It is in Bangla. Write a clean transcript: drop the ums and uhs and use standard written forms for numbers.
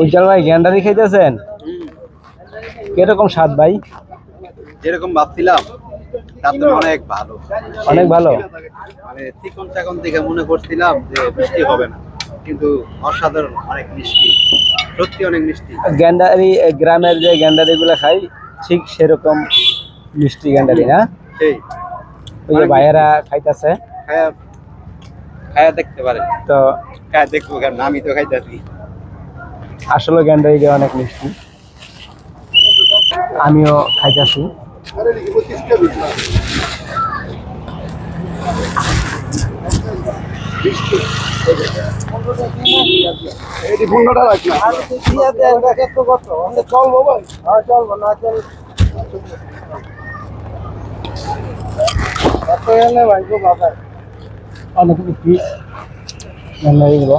উজ্জ্বল ভাই গ্যান্ডারি খাইতেছেন? কিরকম স্বাদ ভাই? যেরকম ভাবছিলাম তার থেকে অনেক ভালো। অনেক ভালো। মানে চিকন চাকন দেখে মনে করছিলাম যে মিষ্টি হবে না, কিন্তু অসাধারণ, অনেক মিষ্টি, সত্যি অনেক মিষ্টি। গ্যান্ডারি গ্রামের যে গ্যান্ডারি গুলা খাই ঠিক সেরকম মিষ্টি গ্যান্ডারি না? সেই ওই যে ভাইয়েরা খাইতেছে, খায়া খায়া দেখতে পারে। তো খায়া দেখবো, কারণ আমি তো খাইতেছি। আসলে গ্যান্ডারি অনেক মিষ্টি, আমিও খাইতেছি। এটি 15টা রাখলাম। চলবো ভাই? হ্যাঁ চলবো, না চল ভাই খুব ভালো। অনেক মিষ্টি গ্যান্ডারি গুলো।